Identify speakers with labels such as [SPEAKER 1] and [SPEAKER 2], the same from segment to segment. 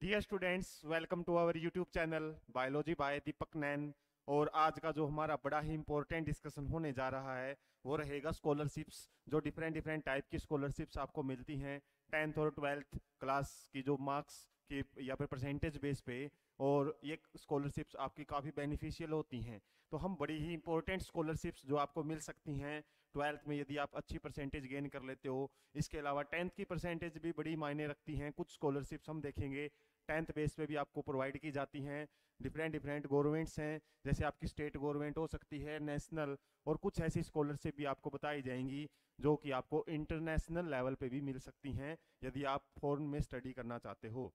[SPEAKER 1] Dear students, welcome to our YouTube channel biology by Deepak Nain. और आज का जो हमारा बड़ा ही इंपॉर्टेंट डिस्कशन होने जा रहा है वो रहेगा स्कॉलरशिप्स। जो डिफरेंट डिफरेंट टाइप की स्कॉलरशिप्स आपको मिलती हैं टेंथ और ट्वेल्थ क्लास की जो मार्क्स की या फिर परसेंटेज बेस पे। और ये स्कॉलरशिप्स आपकी काफ़ी बेनिफिशियल होती हैं। तो हम बड़ी ही इंपॉर्टेंट स्कॉलरशिप्स जो आपको मिल सकती हैं ट्वेल्थ में यदि आप अच्छी परसेंटेज गेन कर लेते हो। इसके अलावा टेंथ की परसेंटेज भी बड़ी मायने रखती हैं। कुछ स्कॉलरशिप्स हम देखेंगे टेंथ बेस पे भी आपको प्रोवाइड की जाती हैं। डिफरेंट डिफरेंट गवर्नमेंट्स हैं, जैसे आपकी स्टेट गवर्नमेंट हो सकती है, नेशनल। और कुछ ऐसी स्कॉलरशिप भी आपको बताई जाएंगी जो कि आपको इंटरनेशनल लेवल पे भी मिल सकती हैं यदि आप फॉरेन में स्टडी करना चाहते हो।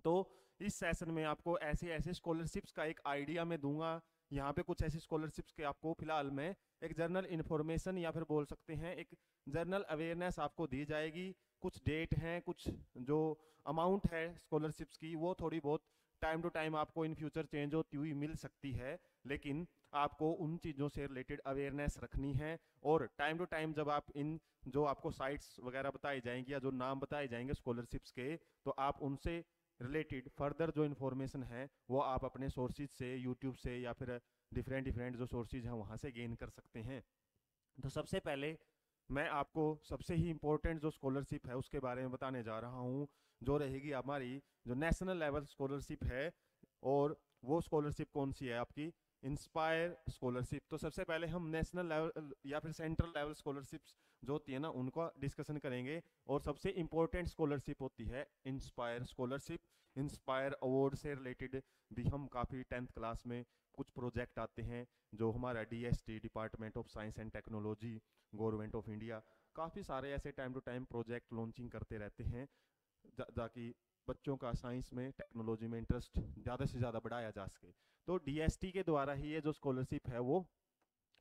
[SPEAKER 1] तो इस सेशन में आपको ऐसे ऐसे स्कॉलरशिप्स का एक आइडिया मैं दूंगा। यहाँ पे कुछ ऐसी स्कॉलरशिप्स के आपको फिलहाल में एक जर्नल इन्फॉर्मेशन या फिर बोल सकते हैं एक जर्नल अवेयरनेस आपको दी जाएगी। कुछ डेट हैं, कुछ जो अमाउंट है स्कॉलरशिप्स की वो थोड़ी बहुत टाइम टू टाइम आपको इन फ्यूचर चेंज होती हुई मिल सकती है। लेकिन आपको उन चीज़ों से रिलेटेड अवेयरनेस रखनी है। और टाइम टू टाइम जब आप इन जो आपको साइट्स वगैरह बताई जाएंगी या जो नाम बताए जाएंगे स्कॉलरशिप्स के, तो आप उनसे रिलेटेड फर्दर जो इन्फॉर्मेशन है वो आप अपने सोर्सेज से, यूट्यूब से या फिर डिफरेंट डिफरेंट जो सोर्सेज हैं वहाँ से गेन कर सकते हैं। तो सबसे पहले मैं आपको सबसे ही इंपॉर्टेंट जो स्कॉलरशिप है उसके बारे में बताने जा रहा हूँ, जो रहेगी हमारी जो नेशनल लेवल स्कॉलरशिप है। और वो स्कॉलरशिप कौन सी है आपकी? Inspire scholarship. तो सबसे पहले हम नेशनल लेवल या फिर सेंट्रल लेवल स्कॉलरशिप्स जो होती है ना उनका डिस्कशन करेंगे। और सबसे इंपॉर्टेंट स्कॉलरशिप होती है इंस्पायर स्कॉलरशिप। इंस्पायर अवार्ड से रिलेटेड भी हम काफ़ी टेंथ क्लास में कुछ प्रोजेक्ट आते हैं जो हमारा DST, department of science and technology, government of India काफ़ी सारे ऐसे time to time project launching करते रहते हैं ताकि बच्चों का साइंस में, टेक्नोलॉजी में इंटरेस्ट ज़्यादा से ज़्यादा बढ़ाया जा सके। तो डीएसटी के द्वारा ही ये जो स्कॉलरशिप है वो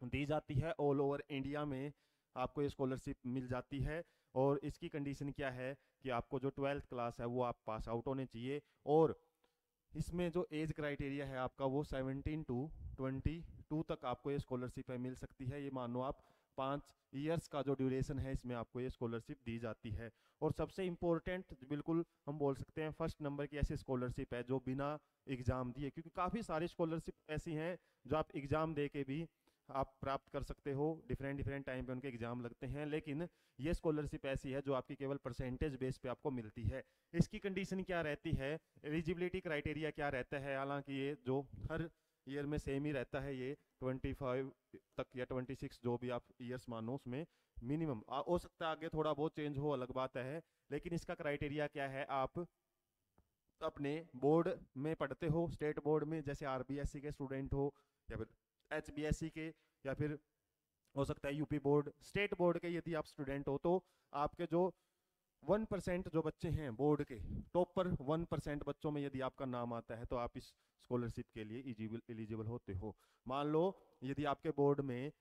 [SPEAKER 1] दी जाती है। ऑल ओवर इंडिया में आपको ये स्कॉलरशिप मिल जाती है। और इसकी कंडीशन क्या है कि आपको जो ट्वेल्थ क्लास है वो आप पास आउट होने चाहिए। और इसमें जो एज क्राइटेरिया है आपका वो 17 to 22 तक आपको ये स्कॉलरशिप है मिल सकती है। ये मानो आप 5 इयर्स का जो ड्यूरेशन है इसमें आपको ये स्कॉलरशिप दी जाती है। और सबसे इम्पोर्टेंट बिल्कुल हम बोल सकते हैं फर्स्ट नंबर की ऐसी स्कॉलरशिप है जो बिना एग्जाम दिए, क्योंकि काफ़ी सारी स्कॉलरशिप ऐसी हैं जो आप एग्जाम दे के भी आप प्राप्त कर सकते हो। डिफरेंट डिफरेंट टाइम पे उनके एग्जाम लगते हैं, लेकिन ये स्कॉलरशिप ऐसी है जो आपकी केवल परसेंटेज बेस पे आपको मिलती है। इसकी कंडीशन क्या रहती है, एलिजिबिलिटी क्राइटेरिया क्या रहता है? हालांकि ये जो हर ईयर में सेम ही रहता है, ये 25 तक या 26 जो भी आप ईयर्स मानो उसमें मिनिमम हो सकता है, आगे थोड़ा बहुत चेंज हो अलग बात है। लेकिन इसका क्राइटेरिया क्या है, आप अपने बोर्ड में पढ़ते हो, स्टेट बोर्ड में, जैसे आरबीएससी के स्टूडेंट हो या फिर एचबीएससी के, या फिर हो सकता है यूपी बोर्ड, स्टेट बोर्ड के यदि आप स्टूडेंट हो, तो आपके जो 1% जो बच्चे हैं बोर्ड के टॉप पर 1% बच्चों में यदि आपका नाम आता है तो आप इस स्कॉलरशिप के लिए एलिजिबल होते हो। मान लो यदि आपके बोर्ड में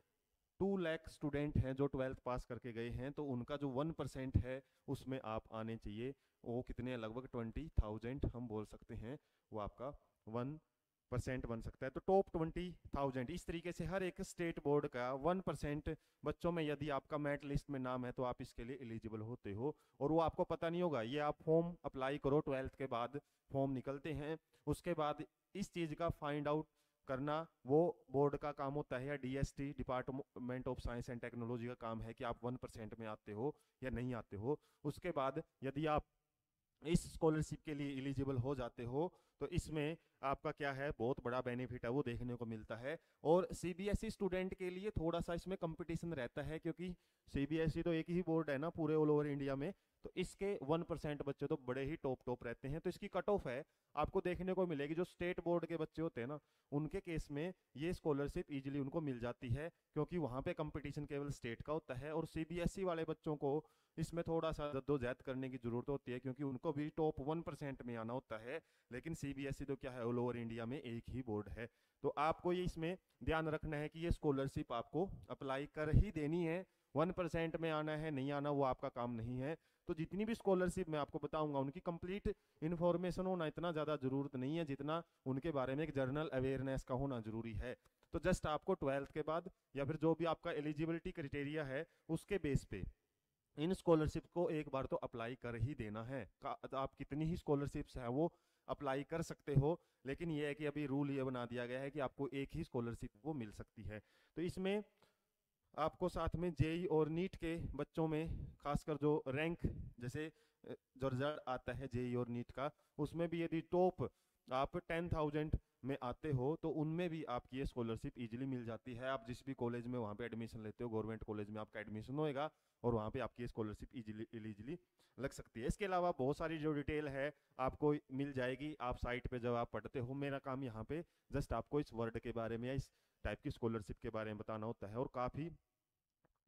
[SPEAKER 1] 2 लाख स्टूडेंट हैं जो ट्वेल्थ पास करके गए हैं, तो उनका जो 1% है उसमें आप आने चाहिए। वो कितने, लगभग 20,000 हम बोल सकते हैं, वो आपका 1% बन सकता है। तो टॉप 20,000 इस तरीके से हर एक स्टेट बोर्ड का 1% बच्चों में यदि आपका मेरिट लिस्ट में नाम है तो आप इसके लिए एलिजिबल होते हो। और वो आपको पता नहीं होगा, ये आप फॉर्म अप्लाई करो, ट्वेल्थ के बाद फॉर्म निकलते हैं, उसके बाद इस चीज़ का फाइंड आउट करना वो बोर्ड का काम होता है, या DST, department of science and technology का काम है कि आप 1% में आते हो या नहीं आते हो। उसके बाद यदि आप इस स्कॉलरशिप के लिए एलिजिबल हो जाते हो तो इसमें आपका क्या है, बहुत बड़ा बेनिफिट है वो देखने को मिलता है। और सीबीएसई स्टूडेंट के लिए थोड़ा सा इसमें कंपटीशन रहता है, क्योंकि सीबीएसई तो एक ही बोर्ड है ना पूरे ऑल ओवर इंडिया में। तो इसके 1% बच्चे तो बड़े ही टॉप टॉप रहते हैं। तो इसकी कट ऑफ है आपको देखने को मिलेगी, जो स्टेट बोर्ड के बच्चे होते हैं ना उनके केस में ये स्कॉलरशिप इजीली उनको मिल जाती है, क्योंकि वहां पे कंपटीशन केवल स्टेट का होता है। और सीबीएसई वाले बच्चों को इसमें थोड़ा सा जद्दोजहद करने की जरूरत होती है, क्योंकि उनको भी टॉप 1% में आना होता है। लेकिन सीबीएसई तो क्या है, ऑल ओवर इंडिया में एक ही बोर्ड है। तो आपको ये इसमें ध्यान रखना है कि ये स्कॉलरशिप आपको अप्लाई कर ही देनी है। 1% में आना है नहीं आना वो आपका काम नहीं है। तो जितनी भी स्कॉलरशिप मैं आपको बताऊंगा उनकी कंप्लीट इन्फॉर्मेशन होना इतना ज़्यादा जरूरत नहीं है जितना उनके बारे में एक जर्नल अवेयरनेस का होना जरूरी है। तो जस्ट आपको ट्वेल्थ के बाद या फिर जो भी आपका एलिजिबिलिटी क्राइटेरिया है उसके बेस पे इन स्कॉलरशिप को एक बार तो अप्लाई कर ही देना है। आप कितनी ही स्कॉलरशिप्स है वो अप्लाई कर सकते हो, लेकिन ये है कि अभी रूल ये बना दिया गया है कि आपको एक ही स्कॉलरशिप वो मिल सकती है। तो इसमें आपको साथ में जेई और नीट के बच्चों में खासकर जो रैंक, जैसे जो रिजल्ट आता है जेई और नीट का, उसमें भी यदि टॉप आप 10,000 में आते हो तो उनमें भी आपकी ये स्कॉलरशिप इजीली मिल जाती है। आप जिस भी कॉलेज में वहाँ पे एडमिशन लेते हो, गवर्नमेंट कॉलेज में आपका एडमिशन होएगा और वहाँ पे आपकी ये स्कॉलरशिप इजीली लग सकती है। इसके अलावा बहुत सारी जो डिटेल है आपको मिल जाएगी आप साइट पे जब आप पढ़ते हो। मेरा काम यहाँ पे जस्ट आपको इस वर्ड के बारे में या इस टाइप की स्कॉलरशिप के बारे में बताना होता है। और काफ़ी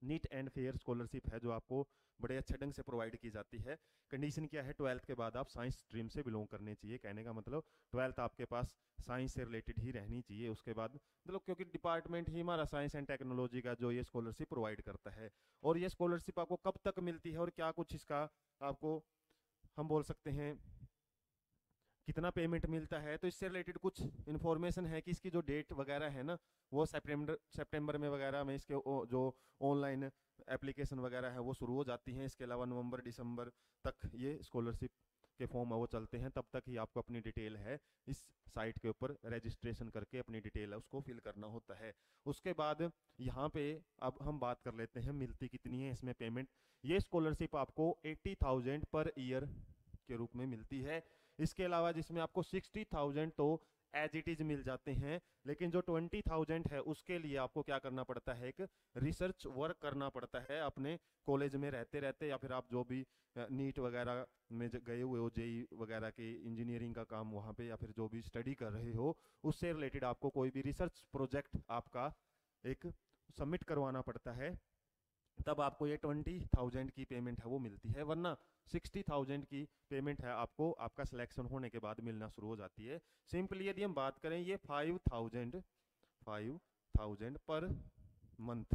[SPEAKER 1] नीट एंड फेयर स्कॉलरशिप है जो आपको बड़े अच्छे ढंग से प्रोवाइड की जाती है। कंडीशन क्या है, 12th के बाद आप साइंस स्ट्रीम से बिलोंग करने चाहिए। कहने का मतलब 12th आपके पास साइंस से रिलेटेड ही रहनी चाहिए। उसके बाद मतलब क्योंकि डिपार्टमेंट ही हमारा साइंस एंड टेक्नोलॉजी का जो ये स्कॉलरशिप प्रोवाइड करता है। और ये स्कॉलरशिप आपको कब तक मिलती है और क्या कुछ इसका आपको हम बोल सकते हैं कितना पेमेंट मिलता है, तो इससे रिलेटेड कुछ इन्फॉर्मेशन है कि इसकी जो डेट वगैरह है ना वो सितंबर में वगैरह में इसके जो ऑनलाइन एप्लीकेशन वगैरह है वो शुरू हो जाती हैं। इसके अलावा नवंबर दिसंबर तक ये स्कॉलरशिप के फॉर्म है वो चलते हैं, तब तक ही आपको अपनी डिटेल है इस साइट के ऊपर रजिस्ट्रेशन करके अपनी डिटेल है उसको फिल करना होता है। उसके बाद यहाँ पे अब हम बात कर लेते हैं मिलती कितनी है इसमें पेमेंट। ये स्कॉलरशिप आपको 80,000 पर ईयर के रूप में मिलती है। इसके अलावा जिसमें आपको 60,000 तो एज इट इज मिल जाते हैं, लेकिन जो 20,000 है उसके लिए आपको क्या करना पड़ता है, एक रिसर्च वर्क करना पड़ता है अपने कॉलेज में रहते रहते, या फिर आप जो भी नीट वगैरह में गए हुए हो, जेई वगैरह के इंजीनियरिंग का काम वहाँ पे, या फिर जो भी स्टडी कर रहे हो उससे रिलेटेड आपको कोई भी रिसर्च प्रोजेक्ट आपका एक सबमिट करवाना पड़ता है, तब आपको ये 20,000 की पेमेंट है वो मिलती है। वरना 60,000 की पेमेंट है आपको आपका सिलेक्शन होने के बाद मिलना शुरू हो जाती है। सिंपली यदि हम बात करें ये 5,000 पर मंथ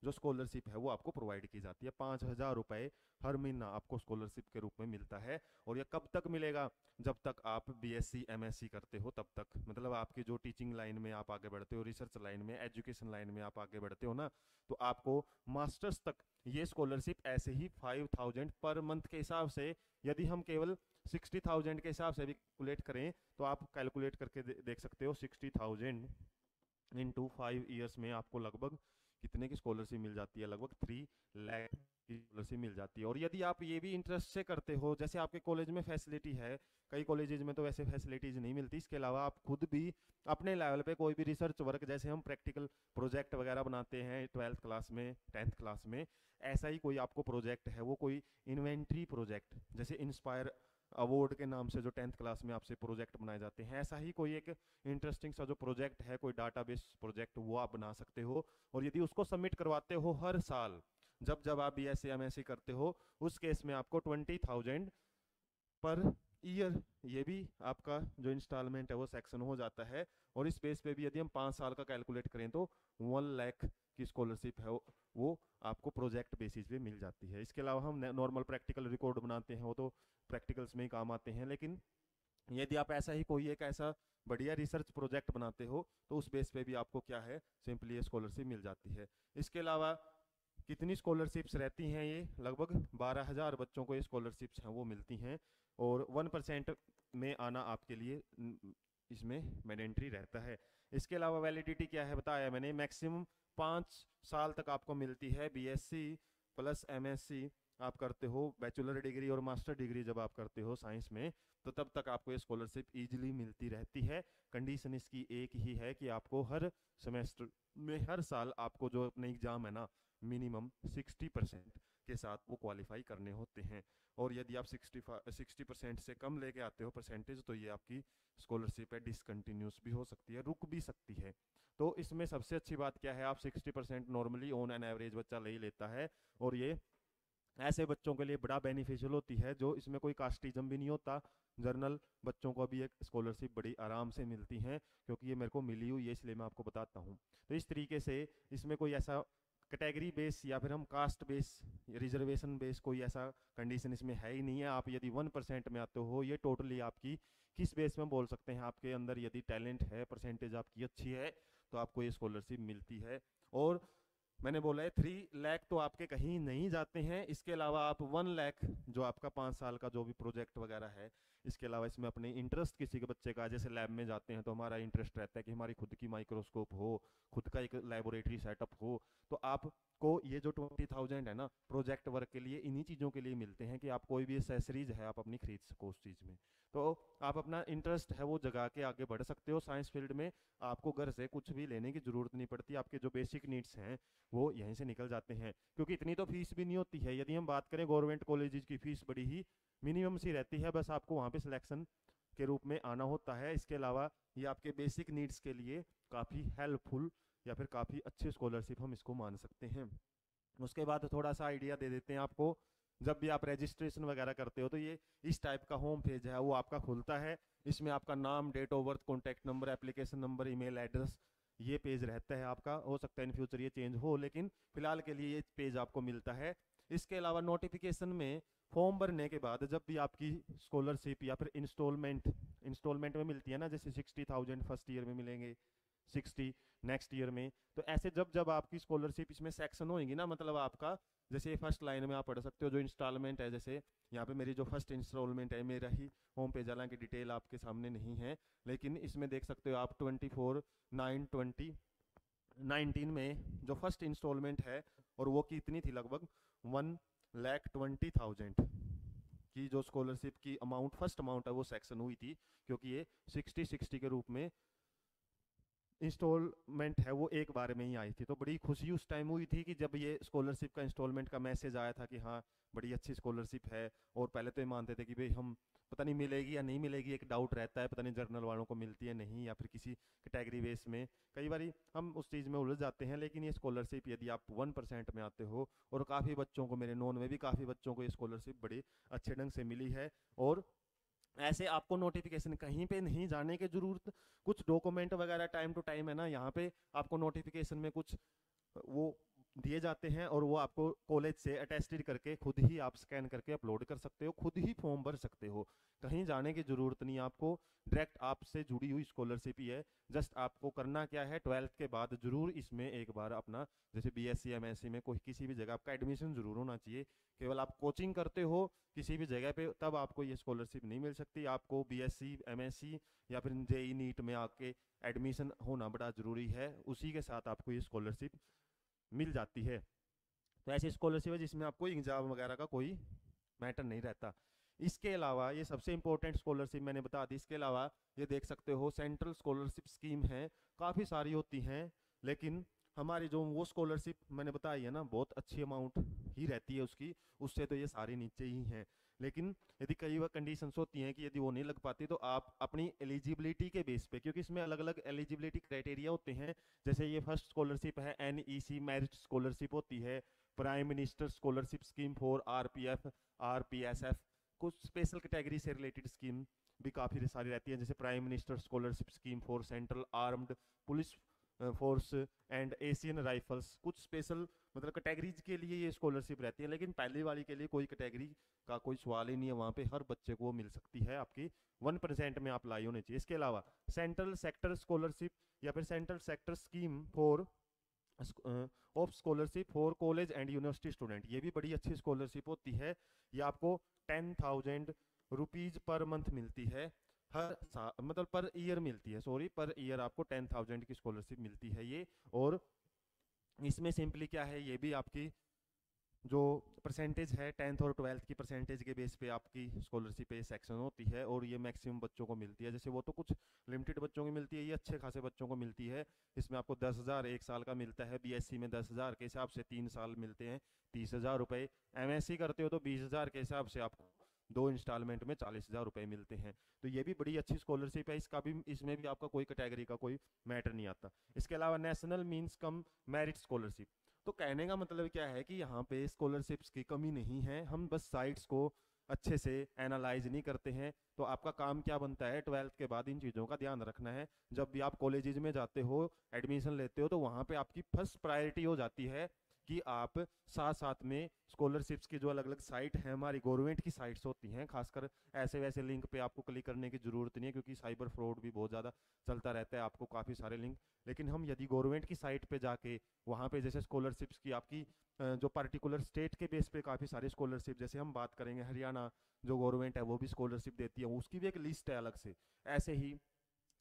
[SPEAKER 1] जो स्कॉलरशिप है वो आपको प्रोवाइड की जाती है। 5,000 रुपए हर महीना आपको स्कॉलरशिप के रूप में मिलता है। और ये कब तक मिलेगा, जब तक आप बीएससी एमएससी करते हो तब तक, मतलब आपकी जो टीचिंग लाइन में आप आगे बढ़ते हो, रिसर्च लाइन में, एजुकेशन लाइन में आप आगे बढ़ते हो ना, तो आपको मास्टर्स तक ये स्कॉलरशिप ऐसे ही 5,000 पर मंथ के हिसाब से, यदि हम केवल 60,000 के हिसाब से भी कैलकुलेट करें तो आप कैलकुलेट करके देख सकते हो 60,000 इनटू 5 ईयर्स में आपको लगभग कितने की स्कॉलरशिप मिल जाती है, लगभग 3 लाख की स्कॉलरशिप मिल जाती है। और यदि आप ये भी इंटरेस्ट से करते हो, जैसे आपके कॉलेज में फैसिलिटी है, कई कॉलेजेज में तो वैसे फैसिलिटीज नहीं मिलती, इसके अलावा आप खुद भी अपने लेवल पे कोई भी रिसर्च वर्क, जैसे हम प्रैक्टिकल प्रोजेक्ट वगैरह बनाते हैं 12th क्लास में 10th क्लास में, ऐसा ही कोई आपको प्रोजेक्ट है वो कोई इन्वेंट्री प्रोजेक्ट, जैसे इंस्पायर अवार्ड के नाम से जो 10th क्लास में आपसे प्रोजेक्ट बनाए जाते हैं, ऐसा ही कोई एक इंटरेस्टिंग सा जो प्रोजेक्ट है, कोई डाटाबेस प्रोजेक्ट, वो आप बना सकते हो। और यदि उसको सबमिट करवाते हो हर साल, जब जब आप बीएससी एमएससी करते हो, उस केस में आपको 20,000 पर ईयर ये भी आपका जो इंस्टॉलमेंट है वो सेक्शन हो जाता है। और इस बेस पे भी यदि हम 5 साल का कैलकुलेट करें तो 1 लाख की स्कॉलरशिप है वो आपको प्रोजेक्ट बेसिस पे मिल जाती है। इसके अलावा हम नॉर्मल प्रैक्टिकल रिकॉर्ड बनाते हैं वो तो प्रैक्टिकल्स में ही काम आते हैं, लेकिन यदि आप ऐसा ही कोई एक ऐसा बढ़िया रिसर्च प्रोजेक्ट बनाते हो तो उस बेस पे भी आपको क्या है, सिंपली ये स्कॉलरशिप मिल जाती है। इसके अलावा कितनी स्कॉलरशिप्स रहती हैं, ये लगभग 12,000 बच्चों को ये स्कॉलरशिप्स हैं वो मिलती हैं। और 1% में आना आपके लिए इसमें मैंडेटरी रहता है। इसके अलावा वैलिडिटी क्या है बताया मैंने, मैक्सिमम 5 साल तक आपको मिलती है। बीएससी प्लस एमएससी आप करते हो, बैचलर डिग्री और मास्टर डिग्री जब आप करते हो साइंस में, तो तब तक आपको ये स्कॉलरशिप इजीली मिलती रहती है। कंडीशन इसकी एक ही है कि आपको हर सेमेस्टर में, हर साल आपको जो अपने एग्जाम है ना, मिनिमम 60% के साथ वो क्वालिफाई करने होते हैं। और यदि आप 60% से कम लेके आते हो परसेंटेज, तो ये आपकी स्कॉलरशिप है डिसकंटिन्यूस भी हो सकती है, रुक भी सकती है। तो इसमें सबसे अच्छी बात क्या है, आप 60% नॉर्मली ऑन एन एवरेज बच्चा ले ही लेता है। और ये ऐसे बच्चों के लिए बड़ा बेनिफिशियल होती है जो इसमें कोई कास्टिज्म भी नहीं होता। जर्नल बच्चों को भी एक स्कॉलरशिप बड़ी आराम से मिलती है, क्योंकि ये मेरे को मिली हुई है इसलिए मैं आपको बताता हूँ। तो इस तरीके से इसमें कोई ऐसा कैटेगरी बेस या फिर हम कास्ट बेस, रिजर्वेशन बेस, कोई ऐसा कंडीशन इसमें है ही नहीं है। आप यदि 1% में आते हो, ये टोटली आपकी किस बेस में बोल सकते हैं, आपके अंदर यदि टैलेंट है, परसेंटेज आपकी अच्छी है, तो आपको ये स्कॉलरशिप मिलती है। और मैंने बोला है 3 लाख तो आपके कहीं नहीं जाते हैं, इसके अलावा आप 1 लाख जो आपका 5 साल का जो भी प्रोजेक्ट वगैरह है, इसके अलावा इसमें अपने इंटरेस्ट किसी के बच्चे का, जैसे लैब में जाते हैं तो हमारा इंटरेस्ट रहता है कि हमारी खुद की माइक्रोस्कोप हो, खुद का एक लेबोरेटरी सेटअप हो, तो आपको ये जो 20,000 है ना प्रोजेक्ट वर्क के लिए, इन्हीं चीज़ों के लिए मिलते हैं कि आप कोई भी एसेसरीज है आप अपनी खरीद सको उस चीज़ में। तो आप अपना इंटरेस्ट है वो जगा के आगे बढ़ सकते हो साइंस फील्ड में। आपको घर से कुछ भी लेने की ज़रूरत नहीं पड़ती, आपके जो बेसिक नीड्स हैं वो यहीं से निकल जाते हैं, क्योंकि इतनी तो फीस भी नहीं होती है। यदि हम बात करें गवर्नमेंट कॉलेजेस की फीस बड़ी ही मिनिमम सी रहती है, बस आपको वहाँ पे सिलेक्शन के रूप में आना होता है। इसके अलावा ये आपके बेसिक नीड्स के लिए काफ़ी हेल्पफुल या फिर काफ़ी अच्छी स्कॉलरशिप हम इसको मान सकते हैं। उसके बाद थोड़ा सा आइडिया दे देते हैं आपको। जब भी आप रजिस्ट्रेशन वगैरह करते हो तो ये इस टाइप का होम पेज है वो आपका खुलता है। इसमें आपका नाम, date of birth, contact number, application number, email address, ये पेज रहता है आपका। हो सकता है इन फ्यूचर ये चेंज हो, लेकिन फिलहाल के लिए ये पेज आपको मिलता है। इसके अलावा नोटिफिकेशन में फॉर्म भरने के बाद जब भी आपकी स्कॉलरशिप या फिर इंस्टॉलमेंट में मिलती है ना, जैसे 60,000 फर्स्ट ईयर में मिलेंगे, 60 नेक्स्ट ईयर में, तो ऐसे जब जब आपकी स्कॉलरशिप इसमें सेक्शन होगी ना, मतलब आपका जैसे फर्स्ट लाइन में आप पढ़ सकते हो जो इंस्टॉलमेंट है, जैसे यहाँ पे मेरी जो फर्स्ट इंस्टॉलमेंट है मेरा ही होम पेज, हालांकि डिटेल आपके सामने नहीं है, लेकिन इसमें देख सकते हो आप 24/9/2019 में जो फर्स्ट इंस्टॉलमेंट है, और वो कितनी थी, लगभग 1,20,000 की जो स्कॉलरशिप की अमाउंट, फर्स्ट अमाउंट है वो सेक्शन हुई थी, क्योंकि ये 60-60 के रूप में इंस्टॉलमेंट है वो एक बार में ही आई थी। तो बड़ी खुशी उस टाइम हुई थी कि जब ये स्कॉलरशिप का इंस्टॉलमेंट का मैसेज आया था कि हाँ बड़ी अच्छी स्कॉलरशिप है। और पहले तो ये मानते थे कि भाई हम पता नहीं मिलेगी या नहीं मिलेगी, एक डाउट रहता है, पता नहीं जर्नल वालों को मिलती है नहीं, या फिर किसी कैटेगरी बेस में कई बार हम उस चीज़ में उलझ जाते हैं। लेकिन ये स्कॉलरशिप यदि आप 1% में आते हो, और काफ़ी बच्चों को, मेरे नॉन में भी काफ़ी बच्चों को ये स्कॉलरशिप बड़े अच्छे ढंग से मिली है। और ऐसे आपको नोटिफिकेशन कहीं पे नहीं जाने की जरूरत, कुछ डॉक्यूमेंट वगैरह टाइम टू टाइम है ना, यहाँ पे आपको नोटिफिकेशन में कुछ वो दिए जाते हैं, और वो आपको कॉलेज से अटेस्टेड करके खुद ही आप स्कैन करके अपलोड कर सकते हो, खुद ही फॉर्म भर सकते हो, कहीं जाने की जरूरत नहीं आपको। डायरेक्ट आपसे जुड़ी हुई स्कॉलरशिप ही है। जस्ट आपको करना क्या है, 12th के बाद जरूर इसमें एक बार अपना, जैसे बीएससी एमएससी में कोई किसी भी जगह आपका एडमिशन जरूर होना चाहिए। केवल आप कोचिंग करते हो किसी भी जगह पे तब आपको ये स्कॉलरशिप नहीं मिल सकती। आपको बीएससी एमएससी या फिर जेई नीट में आके एडमिशन होना बड़ा जरूरी है, उसी के साथ आपको ये स्कॉलरशिप मिल जाती है। तो ऐसी स्कॉलरशिप है जिसमें आपको एग्जाम वगैरह का कोई मैटर नहीं रहता। इसके अलावा ये सबसे इंपॉर्टेंट स्कॉलरशिप मैंने बता दी। इसके अलावा ये देख सकते हो सेंट्रल स्कॉलरशिप स्कीम है, काफ़ी सारी होती हैं, लेकिन हमारी जो वो स्कॉलरशिप मैंने बताई है ना, बहुत अच्छी अमाउंट ही रहती है उसकी, उससे तो ये सारी नीचे ही हैं। लेकिन यदि कई बार कंडीशंस होती हैं कि यदि वो नहीं लग पाती तो आप अपनी एलिजिबिलिटी के बेस पे, क्योंकि इसमें अलग अलग एलिजिबिलिटी क्राइटेरिया होते हैं। जैसे ये फर्स्ट स्कॉलरशिप है एनईसी मेरिट स्कॉलरशिप होती है, prime minister scholarship scheme for RPF, RPSF, कुछ स्पेशल कैटेगरी से रिलेटेड स्कीम भी काफ़ी सारी रहती है, जैसे prime minister scholarship scheme for central armed police force and Asian rifles, कुछ स्पेशल मतलब कैटेगरीज के लिए ये स्कॉलरशिप रहती है। लेकिन पहले वाली के लिए कोई कैटेगरी का कोई सवाल ही नहीं है, वहाँ पे हर बच्चे को वो मिल सकती है, आपकी 1% में आप लाई होनी चाहिए। इसके अलावा सेंट्रल सेक्टर स्कॉलरशिप या फिर central sector scheme for of scholarship for college and university student, ये भी बड़ी अच्छी स्कॉलरशिप होती है। ये आपको 10,000 रुपीज पर मंथ मिलती है, हर मतलब पर ईयर मिलती है, सॉरी पर ईयर आपको 10,000 की स्कॉलरशिप मिलती है ये। और इसमें सिंपली क्या है, ये भी आपकी जो परसेंटेज है 10th और 12th की परसेंटेज के बेस पे आपकी स्कॉलरशिप पे सेक्शन होती है, और ये मैक्सिमम बच्चों को मिलती है। जैसे वो तो कुछ लिमिटेड बच्चों की मिलती है, ये अच्छे खासे बच्चों को मिलती है। इसमें आपको 10,000 एक साल का मिलता है, बीएससी में 10,000 के हिसाब से 3 साल मिलते हैं 30,000 रुपये, एमएससी करते हो तो 20,000 के हिसाब से आपको 2 इंस्टॉलमेंट में 40,000 रुपये मिलते हैं। तो ये भी बड़ी अच्छी स्कॉलरशिप है, इसका भी इसमें भी आपका कोई कैटेगरी का कोई मैटर नहीं आता। इसके अलावा national means cum merit scholarship, तो कहने का मतलब क्या है कि यहाँ पे स्कॉलरशिप्स की कमी नहीं है, हम बस साइट्स को अच्छे से एनालाइज नहीं करते हैं। तो आपका काम क्या बनता है, 12th के बाद इन चीज़ों का ध्यान रखना है। जब भी आप कॉलेजेस में जाते हो, एडमिशन लेते हो, तो वहाँ पे आपकी फर्स्ट प्रायोरिटी हो जाती है कि आप साथ साथ में स्कॉलरशिप्स की जो अलग अलग साइट है, हमारी गवर्नमेंट की साइट्स होती हैं, खासकर ऐसे वैसे लिंक पे आपको क्लिक करने की ज़रूरत नहीं है, क्योंकि साइबर फ्रॉड भी बहुत ज़्यादा चलता रहता है, आपको काफ़ी सारे लिंक। लेकिन हम यदि गवर्नमेंट की साइट पे जाके वहाँ पे जैसे स्कॉलरशिप्स की आपकी जो पर्टिकुलर स्टेट के बेस पे काफ़ी सारे स्कॉलरशिप, जैसे हम बात करेंगे हरियाणा जो गवर्नमेंट है वो भी स्कॉलरशिप देती है, उसकी भी एक लिस्ट है अलग से। ऐसे ही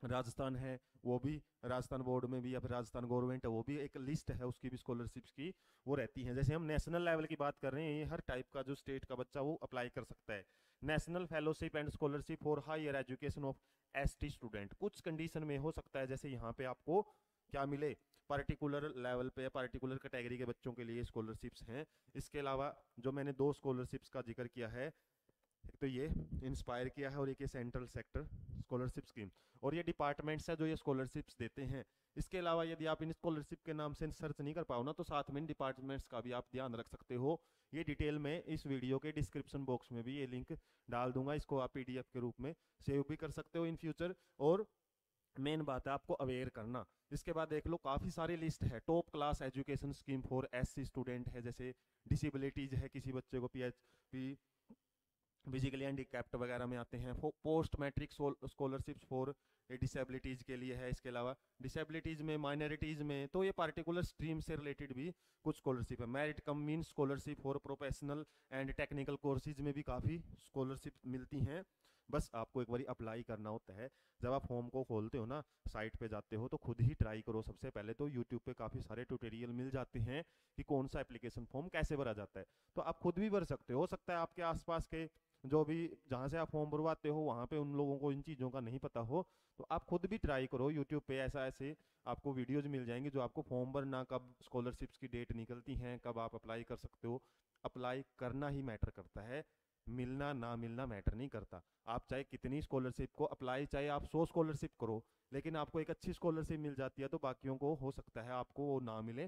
[SPEAKER 1] राजस्थान है, वो भी राजस्थान बोर्ड में भी या फिर राजस्थान गवर्नमेंट है वो भी एक लिस्ट है, उसकी भी स्कॉलरशिप्स की वो रहती हैं। जैसे हम नेशनल लेवल की बात कर रहे हैं, ये हर टाइप का जो स्टेट का बच्चा वो अप्लाई कर सकता है। National fellowship and scholarship for higher education of ST student, कुछ कंडीशन में हो सकता है, जैसे यहाँ पे आपको क्या मिले, पर्टिकुलर लेवल पे पर्टिकुलर कैटेगरी के बच्चों के लिए स्कॉलरशिप्स हैं। इसके अलावा जो मैंने दो स्कॉलरशिप्स का जिक्र किया है, एक तो ये इंस्पायर किया है और एक ये सेंट्रल सेक्टर स्कॉलरशिप स्कीम, और ये डिपार्टमेंट्स है जो ये स्कॉलरशिप्स देते हैं। इसके अलावा यदि आप इन स्कॉलरशिप के नाम से सर्च नहीं कर पाओ ना, तो साथ में इन डिपार्टमेंट्स का भी आप ध्यान रख सकते हो। ये डिटेल में इस वीडियो के डिस्क्रिप्शन बॉक्स में भी ये लिंक डाल दूंगा, इसको आप पीडीएफ के रूप में सेव भी कर सकते हो इन फ्यूचर। और मेन बात है आपको अवेयर करना। इसके बाद देख लो काफ़ी सारी लिस्ट है, top class education scheme for SC student है, जैसे डिसेबिलिटीज है, किसी बच्चे को पी फिजिकली हैंडीकैप्ट वगैरह में आते हैं। Post matric scholarships for disabilities के लिए है। इसके अलावा डिसेबिलिटीज़ में माइनॉरिटीज़ में तो ये पार्टिकुलर स्ट्रीम से रिलेटेड भी कुछ स्कॉलरशिप है। Merit come mean scholarship for professional and technical courses में भी काफ़ी स्कॉलरशिप मिलती हैं। बस आपको एक बार अप्लाई करना होता है। जब आप फॉर्म को खोलते हो ना, साइट पे जाते हो, तो खुद ही ट्राई करो। सबसे पहले तो यूट्यूब पे काफ़ी सारे ट्यूटोरियल मिल जाते हैं कि कौन सा एप्लीकेशन फॉर्म कैसे भरा जाता है, तो आप खुद भी भर सकते हो सकता है आपके आसपास के जो भी जहाँ से आप फॉर्म भरवाते हो वहाँ पे उन लोगों को इन चीज़ों का नहीं पता हो, तो आप खुद भी ट्राई करो। यूट्यूब पे ऐसा ऐसे आपको वीडियोज मिल जाएंगे जो आपको फॉर्म भरना, कब स्कॉलरशिप्स की डेट निकलती हैं, कब आप अप्लाई कर सकते हो। अप्लाई करना ही मैटर करता है, मिलना ना मिलना मैटर नहीं करता। आप चाहे कितनी स्कॉलरशिप को अप्लाई, चाहे आप 100 स्कॉलरशिप करो, लेकिन आपको एक अच्छी स्कॉलरशिप मिल जाती है तो बाकियों को हो सकता है आपको वो ना मिले।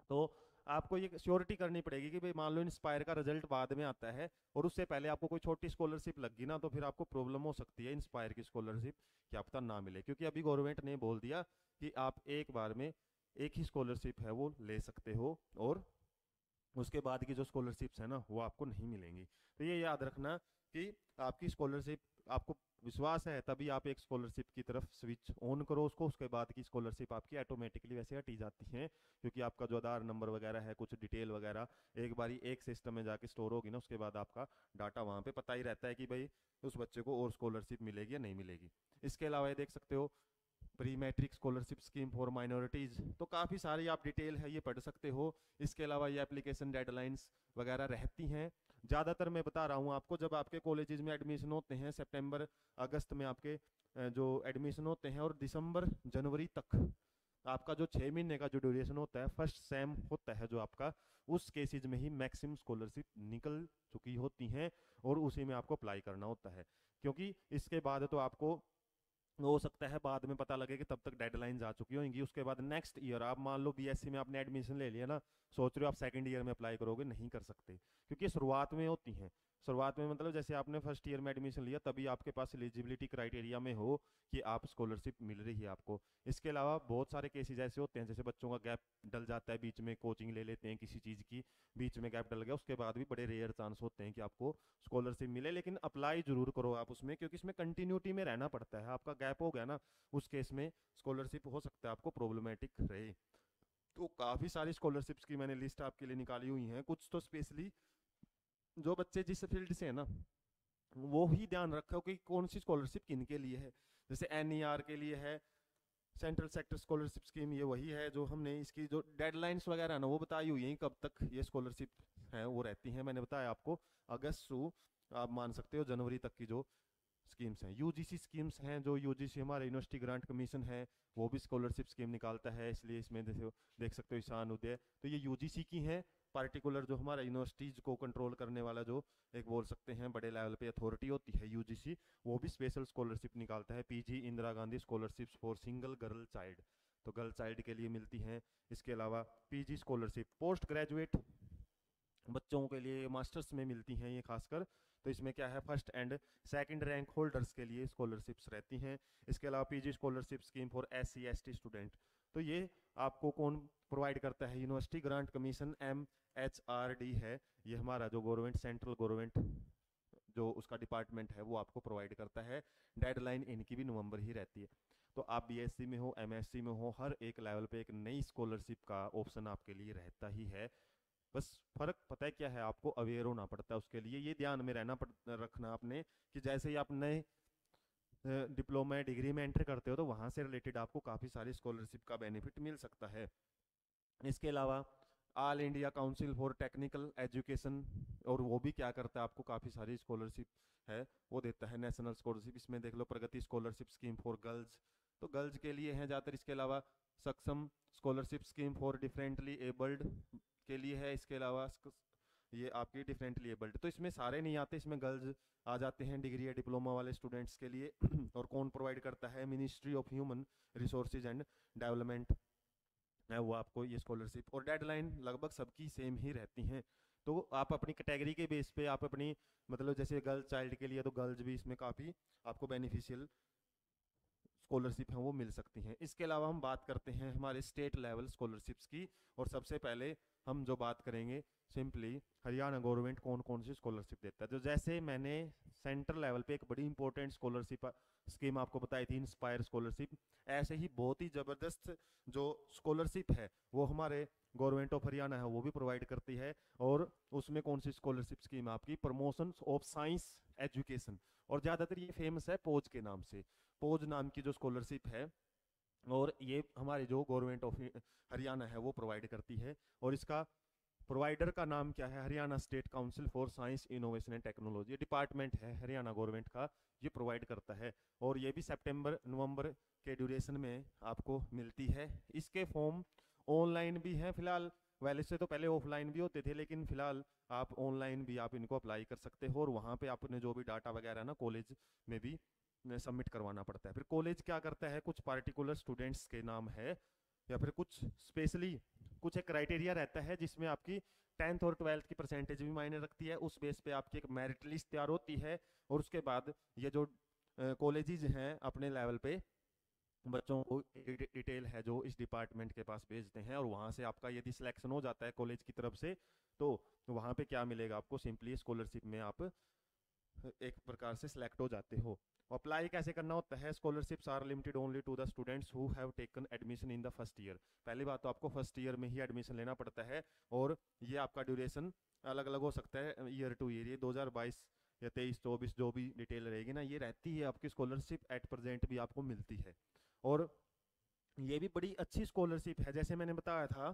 [SPEAKER 1] तो आपको ये श्योरिटी करनी पड़ेगी कि भाई मान लो इंस्पायर का रिजल्ट बाद में आता है और उससे पहले आपको कोई छोटी स्कॉलरशिप लग गई ना, तो फिर आपको प्रॉब्लम हो सकती है इंस्पायर की स्कॉलरशिप क्या पता ना मिले, क्योंकि अभी गवर्नमेंट ने बोल दिया कि आप एक बार में एक ही स्कॉलरशिप है वो ले सकते हो, और उसके बाद की जो स्कॉलरशिप्स है ना वो आपको नहीं मिलेंगी। तो ये याद रखना कि आपकी स्कॉलरशिप, आपको विश्वास है तभी आप एक स्कॉलरशिप की तरफ स्विच ऑन करो उसको, उसके बाद की स्कॉलरशिप आपकी ऑटोमेटिकली वैसे हटी जाती हैं, क्योंकि आपका जो आधार नंबर वगैरह है, कुछ डिटेल वगैरह एक बारी एक सिस्टम में जाके स्टोर होगी ना, उसके बाद आपका डाटा वहाँ पे पता ही रहता है कि भाई उस बच्चे को और स्कॉलरशिप मिलेगी या नहीं मिलेगी। इसके अलावा ये देख सकते हो pre matric scholarship scheme for minorities, तो काफ़ी सारी आप डिटेल है ये पढ़ सकते हो। इसके अलावा ये एप्लीकेशन डेडलाइंस वगैरह रहती हैं। ज़्यादातर मैं बता रहा हूँ आपको, जब आपके कॉलेजेस में एडमिशन होते हैं सितंबर अगस्त में आपके जो एडमिशन होते हैं, और दिसंबर जनवरी तक आपका जो 6 महीने का जो ड्यूरेशन होता है, फर्स्ट सेम होता है जो आपका, उस केसेज में ही मैक्सिमम स्कॉलरशिप निकल चुकी होती हैं और उसी में आपको अप्लाई करना होता है। क्योंकि इसके बाद तो आपको हो सकता है बाद में पता लगे कि तब तक डेडलाइन आ चुकी होंगी। उसके बाद नेक्स्ट ईयर आप मान लो बीएससी में आपने एडमिशन ले लिया ना, सोच रहे हो आप सेकंड ईयर में अप्लाई करोगे, नहीं कर सकते, क्योंकि शुरुआत में होती हैं। शुरुआत में मतलब जैसे आपने फर्स्ट ईयर में एडमिशन लिया तभी आपके पास एलिजिबिलिटी क्राइटेरिया में हो कि आप स्कॉलरशिप मिल रही है आपको। इसके अलावा बहुत सारे केसेज ऐसे होते हैं, जैसे बच्चों का गैप डल जाता है, बीच में कोचिंग ले लेते हैं किसी चीज़ की, बीच में गैप डल गया, उसके बाद भी बड़े रेयर चांस होते हैं कि आपको स्कॉलरशिप मिले। लेकिन अप्लाई जरूर करो आप उसमें, क्योंकि इसमें कंटिन्यूटी में रहना पड़ता है। आपका गैप हो गया ना, उस केस में स्कॉलरशिप हो सकता है आपको प्रॉब्लमेटिक रहे। तो काफ़ी सारी स्कॉलरशिप्स की मैंने लिस्ट आपके लिए निकाली हुई हैं। कुछ तो स्पेशली जो बच्चे जिस फील्ड से है ना वो ही ध्यान रखो कि कौन सी स्कॉलरशिप किन के लिए है। जैसे एनईआर के लिए है सेंट्रल सेक्टर स्कॉलरशिप स्कीम, ये वही है जो हमने इसकी जो डेडलाइंस वगैरह ना वो बताई हुई हैं, कब तक ये स्कॉलरशिप है वो रहती हैं। मैंने बताया आपको अगस्त से आप मान सकते हो जनवरी तक की जो स्कीम्स हैं। यूजीसी स्कीम्स हैं, जो यूजीसी हमारा यूनिवर्सिटी ग्रांट कमीशन है वो भी स्कॉलरशिप स्कीम निकालता है, इसलिए इसमें देख सकते हो ईशान उदय, तो ये यूजीसी की हैं। पार्टिकुलर जो हमारा यूनिवर्सिटीज को कंट्रोल करने वाला जो एक बोल सकते हैं बड़े लेवल पे अथॉरिटी होती है यूजीसी, वो भी स्पेशल स्कॉलरशिप निकालता है। PG Indira Gandhi scholarships for single girl child, तो गर्ल चाइल्ड के लिए मिलती हैं। इसके अलावा पीजी स्कॉलरशिप पोस्ट ग्रेजुएट बच्चों के लिए मास्टर्स में मिलती हैं ये खासकर, तो इसमें क्या है first and second rank holders के लिए स्कॉलरशिप्स रहती हैं। इसके अलावा PG scholarship scheme for SC ST student, तो ये आपको कौन प्रोवाइड करता है? यूनिवर्सिटी ग्रांट कमीशन, MHRD है, ये हमारा जो गवर्नमेंट, सेंट्रल गवर्नमेंट जो उसका डिपार्टमेंट है वो आपको प्रोवाइड करता है। डेडलाइन इनकी भी नवंबर ही रहती है। तो आप बीएससी में हो, एमएससी में हो, हर एक लेवल पे एक नई स्कॉलरशिप का ऑप्शन आपके लिए रहता ही है। बस फर्क पता है क्या है, आपको अवेयर होना पड़ता है उसके लिए। ये ध्यान में रखना आपने कि जैसे ही आप नए डिप्लोमा डिग्री में एंटर करते हो तो वहाँ से रिलेटेड आपको काफ़ी सारी स्कॉलरशिप का बेनिफिट मिल सकता है। इसके अलावा all India council for technical education, और वो भी क्या करता है, आपको काफ़ी सारी स्कॉलरशिप है वो देता है, नेशनल स्कॉलरशिप। इसमें देख लो प्रगति स्कॉलरशिप स्कीम फॉर गर्ल्स, तो गर्ल्स के लिए है ज़्यादातर। इसके अलावा सक्षम scholarship scheme for differently abled के लिए है। इसके अलावा ये आपकी डिफरेंटली एबल्ड, तो इसमें सारे नहीं आते, इसमें गर्ल्स आ जाते हैं डिग्री या डिप्लोमा वाले स्टूडेंट्स के लिए। और कौन प्रोवाइड करता है? Ministry of human resources and development है वो आपको ये स्कॉलरशिप। और डेडलाइन लगभग सबकी सेम ही रहती हैं। तो आप अपनी कैटेगरी के बेस पे आप अपनी, मतलब जैसे गर्ल्स चाइल्ड के लिए तो गर्ल्स भी इसमें काफ़ी आपको बेनिफिशियल स्कॉलरशिप हैं वो मिल सकती हैं। इसके अलावा हम बात करते हैं हमारे स्टेट लेवल स्कॉलरशिप्स की। और सबसे पहले हम जो बात करेंगे सिंपली हरियाणा गवर्नमेंट कौन कौन सी स्कॉलरशिप देता है। तो जैसे मैंने सेंट्रल लेवल पे एक बड़ी इंपॉर्टेंट स्कॉलरशिप स्कीम आपको बताई थी, इंस्पायर स्कॉलरशिप, ऐसे ही बहुत ही ज़बरदस्त जो स्कॉलरशिप है वो हमारे गवर्नमेंट ऑफ हरियाणा है वो भी प्रोवाइड करती है। और उसमें कौन सी स्कॉलरशिप स्कीम आपकी? प्रमोशन ऑफ साइंस एजुकेशन, और ज़्यादातर ये फेमस है पोज के नाम से। पोज नाम की जो स्कॉलरशिप है, और ये हमारे जो गवर्नमेंट ऑफ हरियाणा है वो प्रोवाइड करती है। और इसका प्रोवाइडर का नाम क्या है? Haryana state council for science innovation and technology, department है हरियाणा गवर्नमेंट का, ये प्रोवाइड करता है। और ये भी सितंबर नवंबर के ड्यूरेशन में आपको मिलती है। इसके फॉर्म ऑनलाइन भी हैं फिलहाल, वैसे से तो पहले ऑफलाइन भी होते थे, लेकिन फिलहाल आप ऑनलाइन भी आप इनको अप्लाई कर सकते हो। और वहाँ पे आपने जो भी डाटा वगैरह ना कॉलेज में भी सबमिट करवाना पड़ता है। फिर कॉलेज क्या करता है, कुछ पार्टिकुलर स्टूडेंट्स के नाम है या फिर कुछ स्पेशली कुछ एक क्राइटेरिया रहता है जिसमें आपकी 10th और 12th की परसेंटेज भी मायने रखती है। उस बेस पे आपकी एक मेरिट लिस्ट तैयार होती है। और उसके बाद ये जो कॉलेजेस हैं अपने लेवल पे बच्चों को डिटेल है जो इस डिपार्टमेंट के पास भेजते हैं। और वहाँ से आपका यदि सिलेक्शन हो जाता है कॉलेज की तरफ से, तो वहाँ पे क्या मिलेगा आपको? सिंपली स्कॉलरशिप में आप एक प्रकार से सिलेक्ट हो जाते हो। अप्लाई कैसे करना होता है? Scholarships are limited only to the students who have taken admission in the first year. पहली बात तो आपको फर्स्ट ईयर में ही एडमिशन लेना पड़ता है। और ये आपका ड्यूरेशन अलग अलग हो सकता है ईयर टू ईयर। ये 2022 या 23-24 जो भी डिटेल रहेगी ना, ये रहती है आपकी स्कॉलरशिप एट प्रेजेंट भी आपको मिलती है। और ये भी बड़ी अच्छी स्कॉलरशिप है। जैसे मैंने बताया था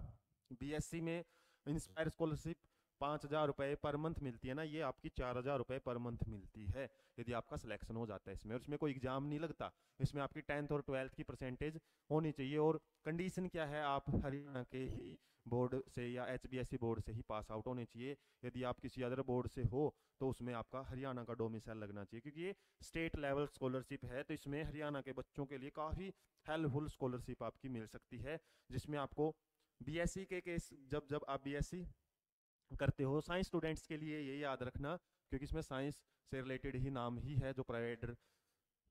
[SPEAKER 1] बीएससी में इंस्पायर स्कॉलरशिप 5,000 रुपये पर मंथ मिलती है ना, ये आपकी 4,000 रुपये पर मंथ मिलती है यदि आपका सिलेक्शन हो जाता है इसमें। और इसमें कोई एग्जाम नहीं लगता, इसमें आपकी 10th और 12th की परसेंटेज होनी चाहिए। और कंडीशन क्या है? आप हरियाणा के ही बोर्ड से या HBSC बोर्ड से ही पास आउट होने चाहिए। यदि आप किसी अदर बोर्ड से हो तो उसमें आपका हरियाणा का डोमिसाइल लगना चाहिए, क्योंकि ये स्टेट लेवल स्कॉलरशिप है। तो इसमें हरियाणा के बच्चों के लिए काफ़ी हेल्पफुल स्कॉलरशिप आपकी मिल सकती है। जिसमें आपको बीएससी के केस, जब जब आप बीएससी करते हो, साइंस स्टूडेंट्स के लिए ये याद रखना, क्योंकि इसमें साइंस से रिलेटेड ही नाम ही है जो प्रोवाइडर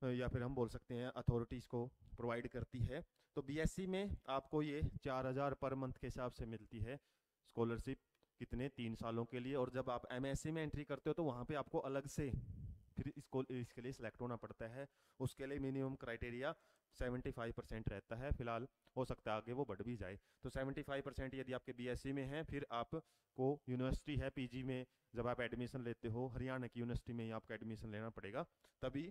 [SPEAKER 1] या फिर हम बोल सकते हैं अथॉरिटीज़ को प्रोवाइड करती है। तो बीएससी में आपको ये 4,000 पर मंथ के हिसाब से मिलती है स्कॉलरशिप, कितने 3 सालों के लिए। और जब आप एमएससी में एंट्री करते हो तो वहाँ पे आपको अलग से फिर इसके लिए सिलेक्ट होना पड़ता है। उसके लिए मिनिमम क्राइटेरिया 75% रहता है फिलहाल, हो सकता है आगे वो बढ़ भी जाए। तो 75% यदि आपके बीएससी में है, फिर आपको यूनिवर्सिटी है पीजी में जब आप एडमिशन लेते हो हरियाणा की यूनिवर्सिटी में ही आपको एडमिशन लेना पड़ेगा। तभी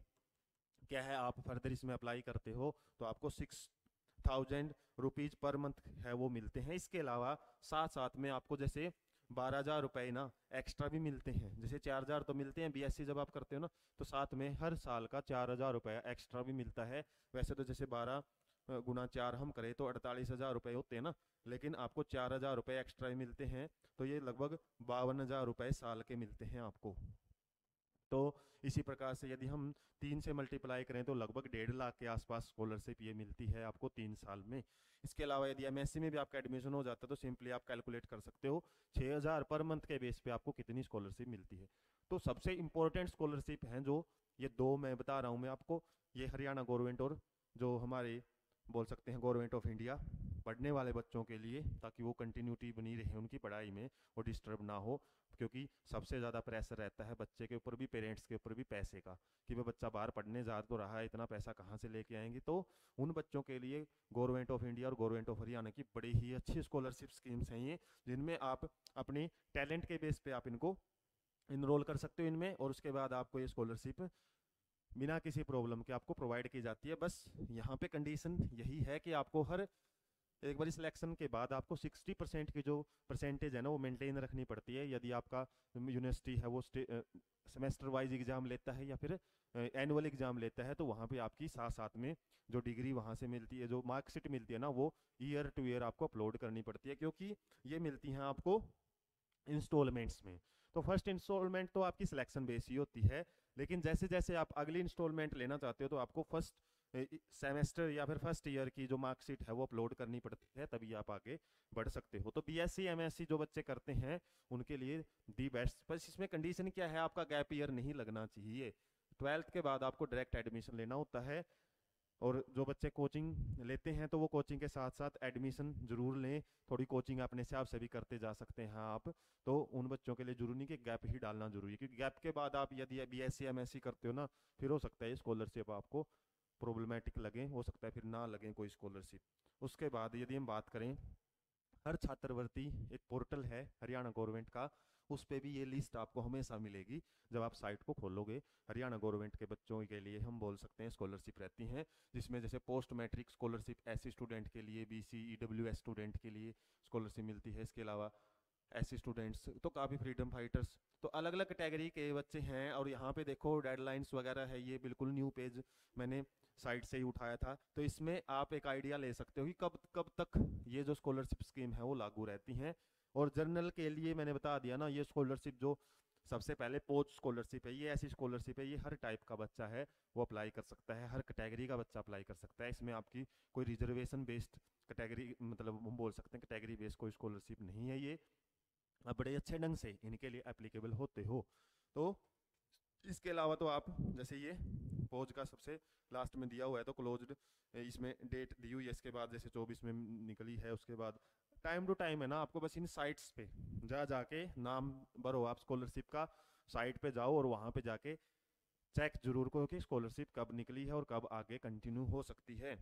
[SPEAKER 1] क्या है, आप फर्दर इसमें अप्लाई करते हो तो आपको 6,000 रुपीज़ पर मंथ है वो मिलते हैं। इसके अलावा साथ साथ में आपको जैसे 12,000 रुपये ना एक्स्ट्रा भी मिलते हैं। जैसे 4,000 तो मिलते हैं बीएससी जब आप करते हो ना, तो साथ में हर साल का 4,000 रुपये एक्स्ट्रा भी मिलता है। वैसे तो जैसे 12 गुना 4 हम करें तो 48,000 रुपये होते हैं ना, लेकिन आपको 4,000 रुपये एक्स्ट्रा ही मिलते हैं। तो ये लगभग 52,000 रुपये साल के मिलते हैं आपको। तो इसी प्रकार से यदि हम 3 से मल्टीप्लाई करें तो लगभग 1.5 लाख के आसपास स्कॉलरशिप ये मिलती है आपको 3 साल में। इसके अलावा यदि एमएससी में भी आपका एडमिशन हो जाता है तो सिंपली आप कैलकुलेट कर सकते हो 6,000 पर मंथ के बेस पे आपको कितनी स्कॉलरशिप मिलती है। तो सबसे इंपॉर्टेंट स्कॉलरशिप हैं जो ये दो मैं बता रहा हूँ मैं आपको, ये हरियाणा गवर्नमेंट और जो हमारे बोल सकते हैं गवर्नमेंट ऑफ इंडिया पढ़ने वाले बच्चों के लिए, ताकि वो कंटिन्यूटी बनी रहे उनकी पढ़ाई में और डिस्टर्ब ना हो, क्योंकि सबसे ज़्यादा प्रेशर रहता है बच्चे के ऊपर भी, पेरेंट्स के ऊपर भी पैसे का, कि वह बच्चा बाहर पढ़ने जा तो रहा है, इतना पैसा कहाँ से लेके आएंगे। तो उन बच्चों के लिए गवर्नमेंट ऑफ इंडिया और गवर्नमेंट ऑफ हरियाणा की बड़ी ही अच्छी स्कॉलरशिप स्कीम्स हैं ये, जिनमें आप अपनी टैलेंट के बेस पे आप इनको इनरोल कर सकते हो इनमें, और उसके बाद आपको ये स्कॉलरशिप बिना किसी प्रॉब्लम के आपको प्रोवाइड की जाती है। बस यहाँ पे कंडीशन यही है कि आपको हर एक बार सिलेक्शन के बाद आपको 60% की जो परसेंटेज है ना वो मेंटेन रखनी पड़ती है। यदि आपका यूनिवर्सिटी है वो सेमेस्टर वाइज एग्जाम लेता है या फिर एनुअल एग्जाम लेता है, तो वहाँ पे आपकी साथ साथ में जो डिग्री वहाँ से मिलती है, जो मार्कशीट मिलती है ना, वो ईयर टू ईयर आपको अपलोड करनी पड़ती है, क्योंकि ये मिलती हैं आपको इंस्टॉलमेंट्स में। तो फर्स्ट इंस्टॉलमेंट तो आपकी सिलेक्शन बेस ही होती है, लेकिन जैसे जैसे आप अगली इंस्टॉलमेंट लेना चाहते हो तो आपको फर्स्ट सेमेस्टर या फिर फर्स्ट ईयर की जो मार्कशीट है वो अपलोड करनी पड़ती है, तभी आप आगे बढ़ सकते हो। तो बीएससी एमएससी जो बच्चे करते हैं उनके लिए दी बेस्ट। बस इसमें कंडीशन क्या है, आपका गैप ईयर नहीं लगना चाहिए। 12th के बाद आपको डायरेक्ट एडमिशन लेना होता है, और जो बच्चे कोचिंग लेते हैं तो वो कोचिंग के साथ साथ एडमिशन जरूर लें। थोड़ी कोचिंग अपने हिसाब से भी करते जा सकते हैं आप। तो उन बच्चों के लिए जरूरी नहीं कि गैप ही डालना जरूरी है, क्योंकि गैप के बाद आप यदि बीएससी एमएससी करते हो ना, फिर हो सकता है स्कॉलरशिप आपको प्रॉब्लमेटिक लगे, हो सकता है फिर ना लगे कोई स्कॉलरशिप। उसके बाद यदि हम बात करें, हर छात्रवृत्ति एक पोर्टल है हरियाणा गवर्नमेंट का, उस पे भी ये लिस्ट आपको हमेशा मिलेगी जब आप साइट को खोलोगे। हरियाणा गवर्नमेंट के बच्चों के लिए हम बोल सकते हैं स्कॉलरशिप रहती हैं, जिसमें जैसे post matric scholarship SC student के लिए, बीसी ईडब्ल्यूएस स्टूडेंट के लिए स्कॉलरशिप मिलती है। इसके अलावा ऐसे स्टूडेंट्स तो काफ़ी फ्रीडम फाइटर्स, तो अलग अलग कैटेगरी के बच्चे हैं। और यहाँ पे देखो डेडलाइंस वगैरह है, ये बिल्कुल न्यू पेज मैंने साइट से ही उठाया था, तो इसमें आप एक आइडिया ले सकते हो कि कब कब तक ये जो स्कॉलरशिप स्कीम है वो लागू रहती हैं। और जर्नल के लिए मैंने बता दिया ना, ये स्कॉलरशिप जो सबसे पहले पोस्ट स्कॉलरशिप है, ये ऐसी स्कॉलरशिप है, ये हर टाइप का बच्चा है वो अप्लाई कर सकता है, हर कैटेगरी का बच्चा अप्लाई कर सकता है। इसमें आपकी कोई रिजर्वेशन बेस्ड कैटेगरी, मतलब हम बोल सकते हैं कैटेगरी बेस्ड कोई स्कॉलरशिप नहीं है, ये आप बड़े अच्छे ढंग से इनके लिए एप्लीकेबल होते हो। तो इसके अलावा तो आप जैसे ये पोज का सबसे लास्ट में दिया हुआ है, तो क्लोज्ड इसमें डेट दी हुई है, इसके बाद जैसे 24 में निकली है, उसके बाद टाइम टू टाइम है ना, आपको बस इन साइट्स पे जा जाके नाम भरो, आप स्कॉलरशिप का साइट पे जाओ और वहाँ पे जाके चेक जरूर करो कि स्कॉलरशिप कब निकली है और कब आगे कंटिन्यू हो सकती है।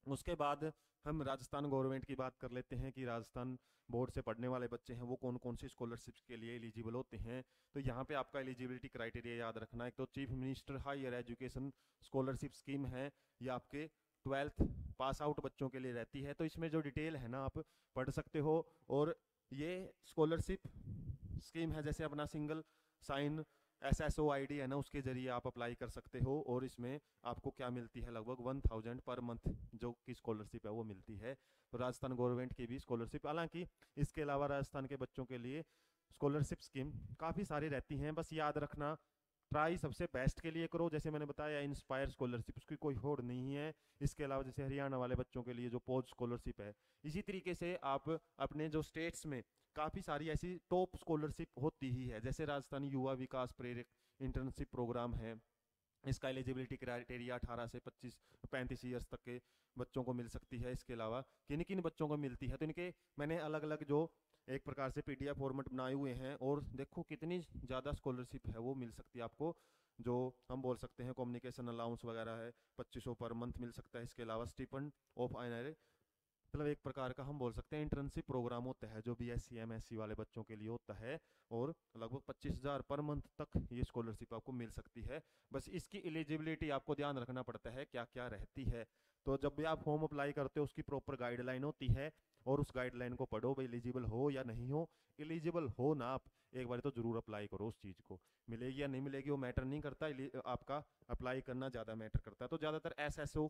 [SPEAKER 1] उसके बाद हम राजस्थान गवर्नमेंट की बात कर लेते हैं कि राजस्थान बोर्ड से पढ़ने वाले बच्चे हैं वो कौन कौन सी स्कॉलरशिप के लिए एलिजिबल होते हैं। तो यहाँ पे आपका एलिजिबिलिटी क्राइटेरिया याद रखना है। एक तो chief minister higher education scholarship scheme है, ये आपके 12th पास आउट बच्चों के लिए रहती है। तो इसमें जो डिटेल है ना आप पढ़ सकते हो। और ये स्कॉलरशिप स्कीम है जैसे अपना सिंगल साइन SSOID है ना, उसके जरिए आप अप्लाई कर सकते हो। और इसमें आपको क्या मिलती है, लगभग 1000 पर मंथ जो की स्कॉलरशिप है वो मिलती है। तो राजस्थान गवर्नमेंट की भी स्कॉलरशिप, हालांकि इसके अलावा राजस्थान के बच्चों के लिए स्कॉलरशिप स्कीम काफ़ी सारी रहती हैं, बस याद रखना ट्राई सबसे बेस्ट के लिए करो। जैसे मैंने बताया इंस्पायर स्कॉलरशिप, उसकी कोई होड़ नहीं है। इसके अलावा जैसे हरियाणा वाले बच्चों के लिए जो पोस्ट स्कॉलरशिप है, इसी तरीके से आप अपने जो स्टेट्स में काफ़ी सारी ऐसी टॉप स्कॉलरशिप होती ही है। जैसे राजस्थान युवा विकास प्रेरक इंटर्नशिप प्रोग्राम है, इसका एलिजिबिलिटी क्राइटेरिया 18 से 35 ईयर्स तक के बच्चों को मिल सकती है। इसके अलावा किन किन बच्चों को मिलती है, तो इनके मैंने अलग अलग जो एक प्रकार से PDF फॉर्मेट बनाए हुए हैं, और देखो कितनी ज़्यादा स्कॉलरशिप है वो मिल सकती है आपको। जो हम बोल सकते हैं कम्युनिकेशन अलाउंस वगैरह है 2500 पर मंथ मिल सकता है। इसके अलावा स्टिपेंड ऑफ ऑनर, मतलब एक प्रकार का हम बोल सकते हैं इंटर्नशिप प्रोग्राम होता है जो BSc MSc वाले बच्चों के लिए होता है, और लगभग 25,000 पर मंथ तक ये स्कॉलरशिप आपको मिल सकती है। बस इसकी एलिजिबिलिटी आपको ध्यान रखना पड़ता है क्या क्या रहती है। तो जब भी आप फॉर्म अप्लाई करते हो उसकी प्रॉपर गाइडलाइन होती है, और उस गाइडलाइन को पढ़ो भाई एलिजिबल हो या नहीं हो। एलिजिबल हो ना आप एक बार तो जरूर अप्लाई करो, उस चीज़ को मिलेगी या नहीं मिलेगी वो मैटर नहीं करता, आपका अप्लाई करना ज़्यादा मैटर करता है। तो ज़्यादातर SSO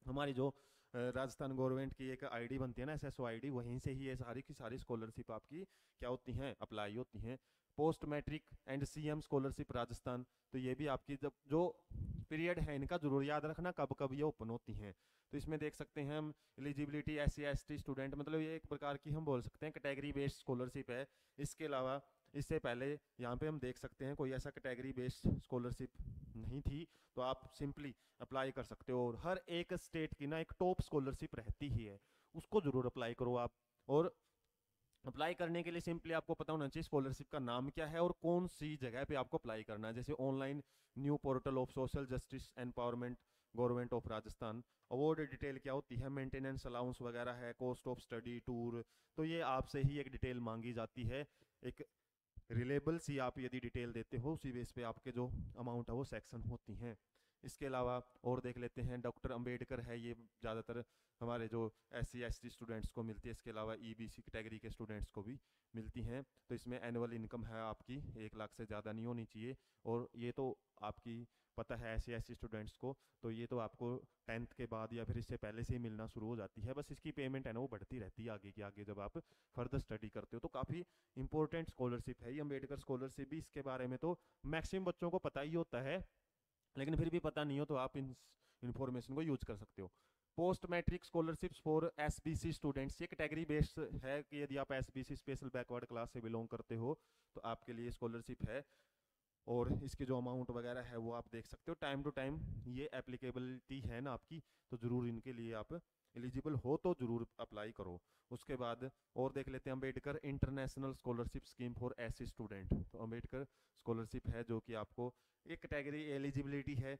[SPEAKER 1] हमारी जो राजस्थान गवर्नमेंट की एक आईडी बनती है ना SSOID, वहीं से ही ये सारी की सारी स्कॉलरशिप आपकी क्या होती हैं, अप्लाई होती हैं। Post matric and CM scholarship Rajasthan, तो ये भी आपकी जब जो पीरियड है इनका जरूर याद रखना कब कब ये ओपन होती हैं। तो इसमें देख सकते हैं हम एलिजिबिलिटी SC ST स्टूडेंट, मतलब ये एक प्रकार की हम बोल सकते हैं कैटेगरी बेस्ड स्कॉलरशिप है। इसके अलावा इससे पहले यहाँ पे हम देख सकते हैं कोई ऐसा कैटेगरी बेस्ड स्कॉलरशिप नहीं थी तो आप सिंपली अप्लाई कर सकते हो। और हर एक स्टेट की ना एक टॉप स्कॉलरशिप रहती ही है, उसको जरूर अप्लाई करो आप। और अप्लाई करने के लिए सिंपली आपको पता होना चाहिए स्कॉलरशिप का नाम क्या है और कौन सी जगह पे आपको अप्लाई करना है। जैसे online new portal of social justice empowerment government of Rajasthan, award detail क्या होती है, मेंटेनेंस अलाउंस वगैरह है, कॉस्ट ऑफ स्टडी टूर, तो ये आपसे ही एक डिटेल मांगी जाती है। एक रिलेबल सी आप यदि डिटेल देते हो उसी बेस पे आपके जो अमाउंट है वो सेक्शन होती हैं। इसके अलावा और देख लेते हैं, डॉक्टर अंबेडकर है, ये ज़्यादातर हमारे जो SC ST स्टूडेंट्स को मिलती है। इसके अलावा EBC कैटेगरी के स्टूडेंट्स को भी मिलती हैं। तो इसमें एनुअल इनकम है आपकी 1 लाख से ज़्यादा नहीं होनी चाहिए। और ये तो आपकी पता है SC ST स्टूडेंट्स को, तो ये तो आपको 10th के बाद या फिर इससे पहले से ही मिलना शुरू हो जाती है। बस इसकी पेमेंट है ना वो बढ़ती रहती है आगे की आगे जब आप फर्दर स्टडी करते हो। तो काफ़ी इंपॉर्टेंट स्कॉलरशिप है ये अम्बेडकर स्कॉलरशिप भी। इसके बारे में तो मैक्सिमम बच्चों को पता ही होता है, लेकिन फिर भी पता नहीं हो तो आप इन इन्फॉर्मेशन को यूज कर सकते हो। Post matric scholarships for SBC students, ये कैटेगरी बेस्ड है कि यदि आप SBC स्पेशल बैकवर्ड क्लास से बिलोंग करते हो तो आपके लिए स्कॉलरशिप है। और इसके जो अमाउंट वगैरह है वो आप देख सकते हो। टाइम टू टाइम ये एप्लीकेबिलिटी है ना आपकी, तो ज़रूर इनके लिए आप एलिजिबल हो तो ज़रूर अप्लाई करो। उसके बाद और देख लेते हैं Ambedkar international scholarship scheme for SC student. तो अम्बेडकर स्कॉलरशिप है जो कि आपको एक कैटेगरी एलिजिबिलिटी है।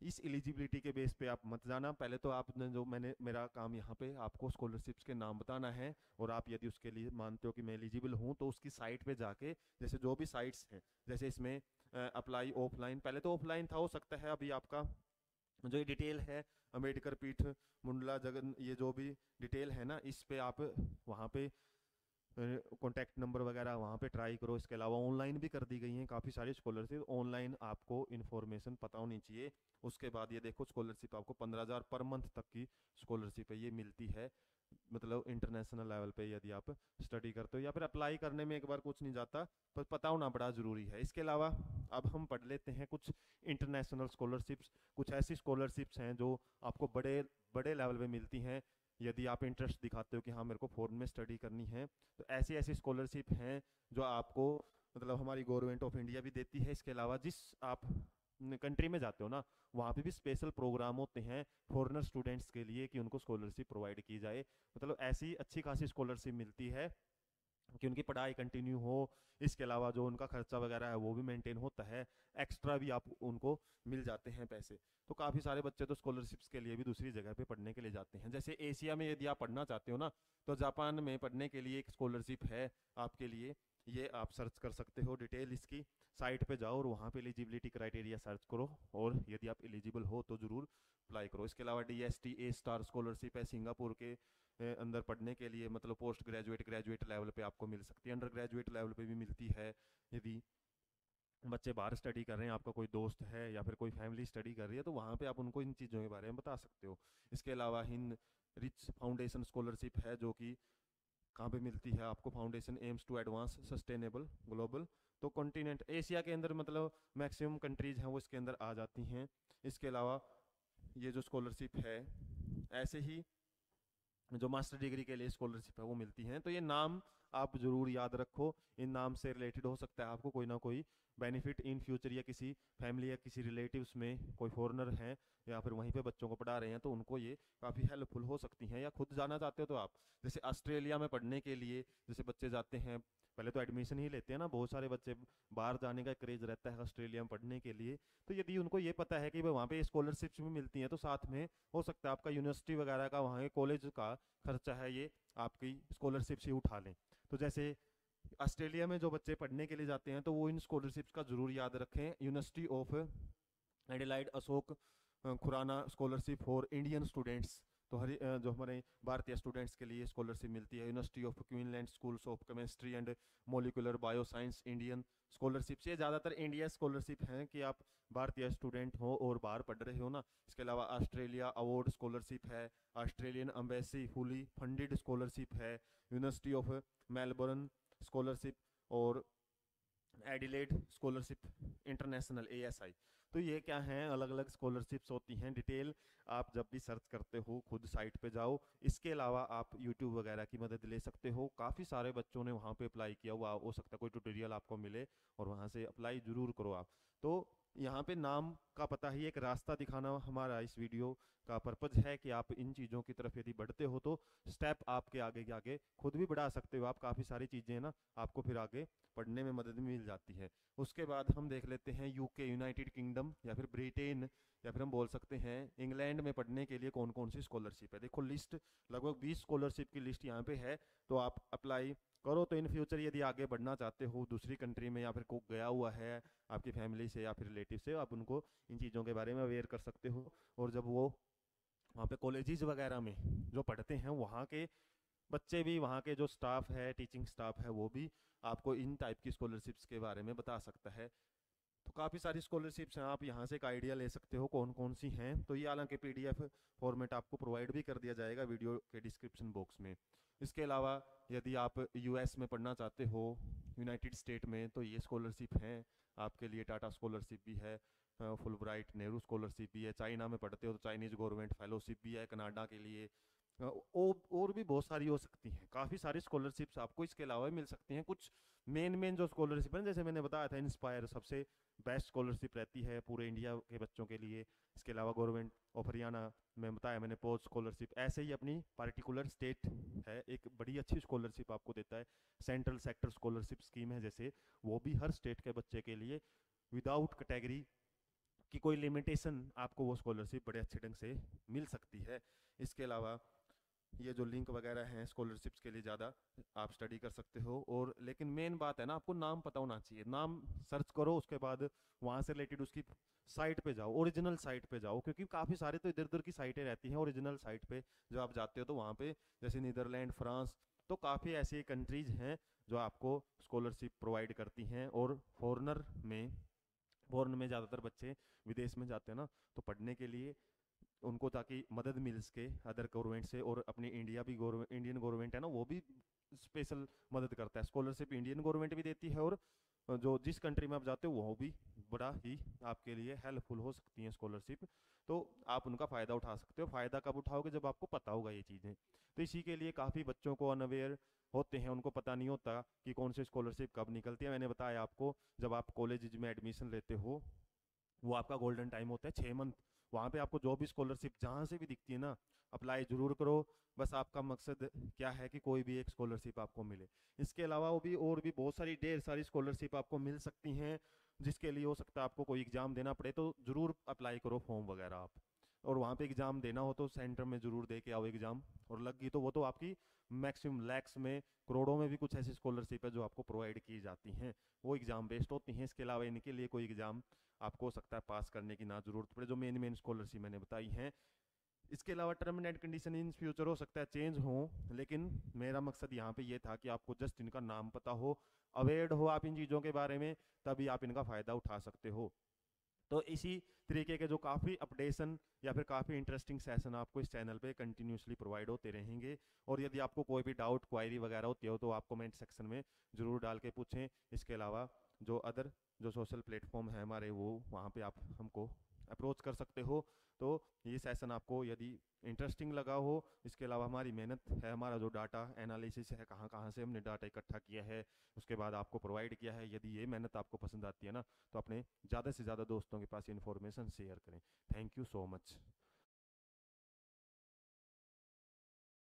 [SPEAKER 1] इस एलिजिबिलिटी के बेस पे आप मत जाना, पहले तो आपने जो मैंने मेरा काम यहाँ पे आपको स्कॉलरशिप्स के नाम बताना है। और आप यदि उसके लिए मानते हो कि मैं एलिजिबल हूँ तो उसकी साइट पे जाके, जैसे जो भी साइट्स हैं, जैसे इसमें अप्लाई ऑफलाइन, पहले तो ऑफलाइन था, हो सकता है अभी आपका जो ये डिटेल है अम्बेडकर पीठ मुंडला जगन, ये जो भी डिटेल है ना इस पे आप वहाँ पे कॉन्टैक्ट नंबर वगैरह वहाँ पे ट्राई करो। इसके अलावा ऑनलाइन भी कर दी गई हैं काफ़ी सारी स्कॉलरशिप, ऑनलाइन आपको इन्फॉर्मेशन पता होनी चाहिए। उसके बाद ये देखो स्कॉलरशिप आपको 15,000 पर मंथ तक की स्कॉलरशिप है ये मिलती है, मतलब इंटरनेशनल लेवल पे यदि आप स्टडी करते हो या फिर अप्लाई करने में एक बार कुछ नहीं जाता, पर पता होना बड़ा ज़रूरी है। इसके अलावा अब हम पढ़ लेते हैं कुछ इंटरनेशनल स्कॉलरशिप्स। कुछ ऐसी स्कॉलरशिप्स हैं जो आपको बड़े बड़े लेवल पे मिलती हैं यदि आप इंटरेस्ट दिखाते हो कि हाँ मेरे को फॉरेन में स्टडी करनी है। तो ऐसी ऐसी स्कॉलरशिप हैं जो आपको मतलब हमारी गवर्नमेंट ऑफ इंडिया भी देती है। इसके अलावा जिस आप कंट्री में जाते हो ना वहाँ पे भी स्पेशल प्रोग्राम होते हैं फॉरेनर स्टूडेंट्स के लिए कि उनको स्कॉलरशिप प्रोवाइड की जाए। मतलब ऐसी अच्छी खासी स्कॉलरशिप मिलती है कि उनकी पढ़ाई कंटिन्यू हो। इसके अलावा जो उनका खर्चा वगैरह है वो भी मेंटेन होता है, एक्स्ट्रा भी आप उनको मिल जाते हैं पैसे। तो काफ़ी सारे बच्चे तो स्कॉलरशिप्स के लिए भी दूसरी जगह पे पढ़ने के लिए जाते हैं। जैसे एशिया में यदि आप पढ़ना चाहते हो ना तो जापान में पढ़ने के लिए एक स्कॉलरशिप है आपके लिए, ये आप सर्च कर सकते हो डिटेल इसकी, साइट पे जाओ और वहाँ पे एलिजिबिलिटी क्राइटेरिया सर्च करो और यदि आप एलिजिबल हो तो ज़रूर अप्लाई करो। इसके अलावा DST A* स्कॉलरशिप है सिंगापुर के अंदर पढ़ने के लिए, मतलब पोस्ट ग्रेजुएट ग्रेजुएट लेवल पे आपको मिल सकती है, अंडर ग्रेजुएट लेवल पे भी मिलती है। यदि बच्चे बाहर स्टडी कर रहे हैं, आपका कोई दोस्त है या फिर कोई फैमिली स्टडी कर रही है तो वहाँ पे आप उनको इन चीज़ों के बारे में बता सकते हो। इसके अलावा हिंद रिच फाउंडेशन स्कॉलरशिप है जो कि कहाँ पे मिलती है आपको, foundation aims to advance sustainable global, तो कॉन्टिनेंट एशिया के अंदर मतलब मैक्सिमम कंट्रीज हैं वो इसके अंदर आ जाती हैं। इसके अलावा ये जो स्कॉलरशिप है ऐसे ही जो मास्टर डिग्री के लिए स्कॉलरशिप है वो मिलती हैं। तो ये नाम आप जरूर याद रखो, इन नाम से रिलेटेड हो सकता है आपको कोई ना कोई बेनिफिट इन फ्यूचर, या किसी फैमिली या किसी रिलेटिव्स में कोई फॉरेनर हैं या फिर वहीं पे बच्चों को पढ़ा रहे हैं तो उनको ये काफ़ी हेल्पफुल हो सकती हैं। या खुद जाना चाहते हो तो आप जैसे ऑस्ट्रेलिया में पढ़ने के लिए जैसे बच्चे जाते हैं, पहले तो एडमिशन ही लेते हैं ना, बहुत सारे बच्चे बाहर जाने का क्रेज रहता है ऑस्ट्रेलिया में पढ़ने के लिए। तो यदि उनको ये पता है कि भाई वहाँ पे स्कॉलरशिप्स भी मिलती हैं तो साथ में हो सकता है आपका यूनिवर्सिटी वगैरह का वहाँ के कॉलेज का खर्चा है ये आपकी स्कॉलरशिप से उठा लें। तो जैसे ऑस्ट्रेलिया में जो बच्चे पढ़ने के लिए जाते हैं तो वो इन स्कॉलरशिप्स का जरूर याद रखें। University of Adelaide Ashok Khurana scholarship for Indian students, तो जो हमारे भारतीय स्टूडेंट्स के लिए स्कॉलरशिप मिलती है। University of Queensland schools of chemistry and molecular bioscience Indian scholarship, ये ज़्यादातर इंडिया स्कॉलरशिप हैं कि आप भारतीय स्टूडेंट हो और बाहर पढ़ रहे हो ना। इसके अलावा ऑस्ट्रेलिया अवार्ड स्कॉलरशिप है, Australian embassy fully funded scholarship है, यूनिवर्सिटी ऑफ मेलबर्न स्कॉलरशिप और एडिलेड स्कॉलरशिप इंटरनेशनल ASI। तो ये क्या हैं, अलग अलग स्कॉलरशिप्स होती हैं। डिटेल आप जब भी सर्च करते हो खुद साइट पे जाओ। इसके अलावा आप यूट्यूब वगैरह की मदद ले सकते हो, काफ़ी सारे बच्चों ने वहाँ पे अप्लाई किया हुआ हो सकता है कोई ट्यूटोरियल आपको मिले और वहाँ से अप्लाई ज़रूर करो आप। तो यहाँ पे नाम का पता ही एक रास्ता दिखाना हमारा इस वीडियो का पर्पज है कि आप इन चीज़ों की तरफ यदि बढ़ते हो तो स्टेप आपके आगे के आगे खुद भी बढ़ा सकते हो आप। काफ़ी सारी चीज़ें ना आपको फिर आगे पढ़ने में मदद मिल जाती है। उसके बाद हम देख लेते हैं यूके, यूनाइटेड किंगडम, या फिर ब्रिटेन, या फिर हम बोल सकते हैं इंग्लैंड में पढ़ने के लिए कौन कौन सी स्कॉलरशिप है। देखो लिस्ट लगभग 20 स्कॉलरशिप की लिस्ट यहाँ पे है, तो आप अप्लाई करो। तो इन फ्यूचर यदि आगे बढ़ना चाहते हो दूसरी कंट्री में, या फिर कोई गया हुआ है आपकी फैमिली से या फिर रिलेटिव से, आप उनको इन चीज़ों के बारे में अवेयर कर सकते हो। और जब वो वहाँ पे कॉलेजेस वगैरह में जो पढ़ते हैं वहाँ के बच्चे भी, वहाँ के जो स्टाफ है, टीचिंग स्टाफ है, वो भी आपको इन टाइप की स्कॉलरशिप्स के बारे में बता सकता है। तो काफ़ी सारी स्कॉलरशिप्स हैं, आप यहाँ से एक आइडिया ले सकते हो कौन कौन सी हैं। तो ये हालांकि पीडीएफ फॉर्मेट आपको प्रोवाइड भी कर दिया जाएगा वीडियो के डिस्क्रिप्शन बॉक्स में। इसके अलावा यदि आप यूएस में पढ़ना चाहते हो, यूनाइटेड स्टेट में, तो ये स्कॉलरशिप हैं आपके लिए। टाटा स्कॉलरशिप भी है, फुल ब्राइट, नेहरू स्कॉलरशिप भी है। चाइना में पढ़ते हो तो चाइनीज गवर्नमेंट फेलोशिप भी है कनाडा के लिए। और भी बहुत सारी हो सकती हैं, काफ़ी सारी स्कॉलरशिप्स आपको इसके अलावा भी मिल सकती हैं। कुछ मेन मेन जो स्कॉलरशिप है, जैसे मैंने बताया था, इंस्पायर सबसे बेस्ट स्कॉलरशिप रहती है पूरे इंडिया के बच्चों के लिए। इसके अलावा गवर्नमेंट ऑफ हरियाणा में बताया मैंने पोस्ट स्कॉलरशिप। ऐसे ही अपनी पार्टिकुलर स्टेट है एक बड़ी अच्छी स्कॉलरशिप आपको देता है। सेंट्रल सेक्टर स्कॉलरशिप स्कीम है जैसे, वो भी हर स्टेट के बच्चे के लिए विदाउट कैटेगरी की कोई लिमिटेशन आपको वो स्कॉलरशिप बड़े अच्छे ढंग से मिल सकती है। इसके अलावा ये जो लिंक वगैरह हैं स्कॉलरशिप्स के लिए, ज़्यादा आप स्टडी कर सकते हो। और लेकिन मेन बात है ना, आपको नाम पता होना चाहिए। नाम सर्च करो, उसके बाद वहाँ से रिलेटेड उसकी साइट पे जाओ, ओरिजिनल साइट पे जाओ, क्योंकि काफ़ी सारे तो इधर उधर की साइटें रहती हैं। ओरिजिनल साइट पे जब आप जाते हो तो वहाँ पे जैसे नीदरलैंड, फ्रांस, तो काफ़ी ऐसी कंट्रीज हैं जो आपको स्कॉलरशिप प्रोवाइड करती हैं। और फॉरन में ज़्यादातर बच्चे विदेश में जाते हैं ना, तो पढ़ने के लिए उनको, ताकि मदद मिल सके अदर गवर्नमेंट से। और अपनी इंडिया भी गवर्नमेंट, इंडियन गवर्नमेंट है ना, वो भी स्पेशल मदद करता है। स्कॉलरशिप इंडियन गवर्नमेंट भी देती है, और जो जिस कंट्री में आप जाते हो वो भी बड़ा ही आपके लिए हेल्पफुल हो सकती हैं स्कॉलरशिप। तो आप उनका फ़ायदा उठा सकते हो। फ़ायदा कब उठाओगे, जब आपको पता होगा ये चीज़ें। तो इसी के लिए काफ़ी बच्चों को अनअवेयर होते हैं, उनको पता नहीं होता कि कौन सी स्कॉलरशिप कब निकलती है। मैंने बताया आपको, जब आप कॉलेज में एडमिशन लेते हो वो आपका गोल्डन टाइम होता है 6 मंथ। वहाँ पे आपको जो भी स्कॉलरशिप जहाँ से भी दिखती है ना, अप्लाई जरूर करो। बस आपका मकसद क्या है कि कोई भी एक स्कॉलरशिप आपको मिले। इसके अलावा वो भी और भी बहुत सारी ढेर सारी स्कॉलरशिप आपको मिल सकती हैं, जिसके लिए हो सकता है आपको कोई एग्जाम देना पड़े, तो जरूर अप्लाई करो फॉर्म वगैरह आप। और वहाँ पे एग्जाम देना हो तो सेंटर में जरूर दे के आओ एग्जाम। और लग गई तो वो तो आपकी मैक्सिमम लैक्स में, करोड़ों में भी कुछ ऐसी स्कॉलरशिप है जो आपको प्रोवाइड की जाती हैं, वो एग्जाम बेस्ड होती हैं। इसके अलावा इनके लिए कोई एग्जाम आपको हो सकता है पास करने की ना जरूरत पड़े, जो मेन मेन स्कॉलरशिप मैंने बताई हैं। इसके अलावा term and condition in future हो सकता है चेंज हो, लेकिन मेरा मकसद यहाँ पे ये था कि आपको जस्ट इनका नाम पता हो, अवेयर हो आप इन चीज़ों के बारे में, तभी आप इनका फ़ायदा उठा सकते हो। तो इसी तरीके के जो काफ़ी अपडेशन या फिर काफ़ी इंटरेस्टिंग सेशन आपको इस चैनल पे कंटिन्यूसली प्रोवाइड होते रहेंगे। और यदि आपको कोई भी डाउट, क्वायरी वगैरह होती हो तो आप कमेंट सेक्शन में ज़रूर डाल के पूछें। इसके अलावा जो अदर जो सोशल प्लेटफॉर्म है हमारे, वो वहाँ पे आप हमको अप्रोच कर सकते हो। तो ये सेशन आपको यदि इंटरेस्टिंग लगा हो, इसके अलावा हमारी मेहनत है, हमारा जो डाटा एनालिसिस है, कहाँ कहाँ से हमने डाटा इकट्ठा किया है, उसके बाद आपको प्रोवाइड किया है, यदि ये मेहनत आपको पसंद आती है ना, तो अपने ज़्यादा से ज़्यादा दोस्तों के पास इन्फॉर्मेशन शेयर करें। Thank you so much.